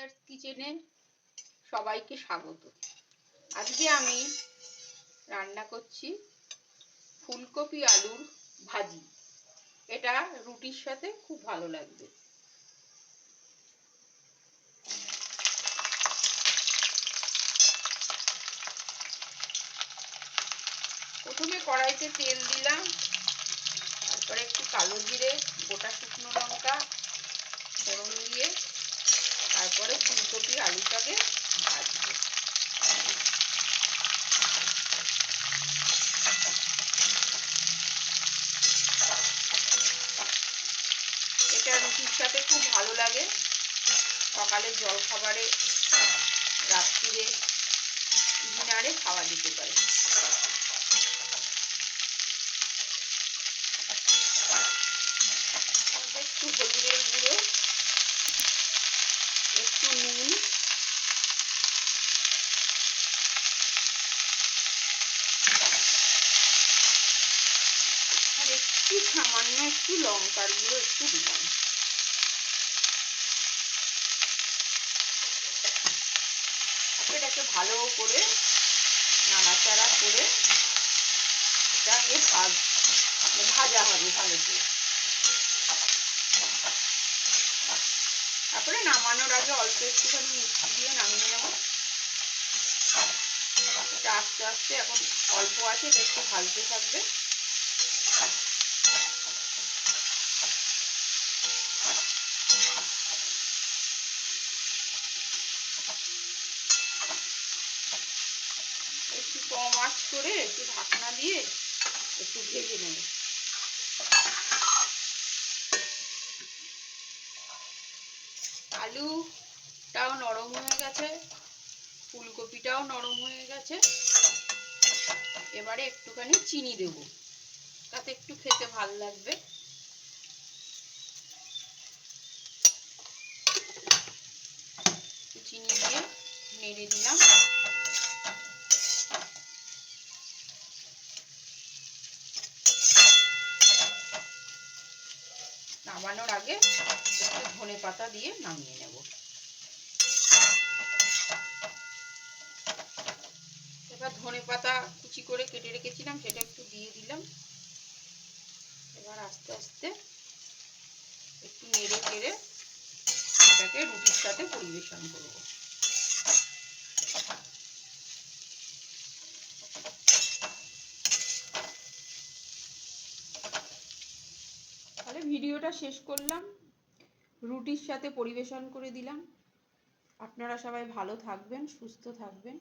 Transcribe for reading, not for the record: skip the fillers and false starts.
Riders কিচেনে সবাইকে স্বাগত। আজকে আমি রান্না করছি ফুলকপি আলুর ভাজি। এটা রুটির সাথে খুব ভালো লাগবে। প্রথমে কড়াইতে তেল দিলাম, তারপরে একটু কালো জিরে, গোটা শুকনো লঙ্কা ফোড়ন দিয়ে তারপরে ফুলকপি আলুটাকে ভাজবো। এটা রুটির সাথে খুব ভালো লাগে। সকালের জলখাবারে, রাত্রিরে, ডিনারে খাওয়া যেতে পারে। একটু হলুদের গুঁড়ো, একটু নুন, আর একটু সামান্য একটু লঙ্কার গুঁড়ো একটু দিলাম। এটাকে ভালো করে নাড়াচাড়া করে এটাকে ভাজা হবে ভালো করে। তারপরে নামানোর আগে অল্প একটুখানি মিষ্টি দিয়ে নামিয়ে নেব। এটা আস্তে আস্তে এখন অল্প আছে, এটা একটু ভাজতে থাকবে। একটু কম আঁচ করে একটু ঢাকনা দিয়ে একটু ভেজে নেব। আলুটাও নরম হয়ে গেছে, ফুলকপিটাও নরম হয়ে গেছে। এবারে একটুখানি চিনি দেব, তাতে একটু খেতে ভালো লাগবে। চিনি দিয়ে নেড়ে দিলাম। নামানোর আগে একটু ধনে পাতা দিয়ে নামিয়ে নেব। এবার ধনে পাতা কুচি করে কেটে রেখেছিলাম, সেটা একটু দিয়ে দিলাম। এবার আস্তে আস্তে একটু নেড়ে চেড়ে এটাকে রুটির সাথে পরিবেশন করব। তাহলে ভিডিওটা শেষ করলাম, রুটির সাথে পরিবেশন করে দিলাম। আপনারা সবাই ভালো থাকবেন, সুস্থ থাকবেন।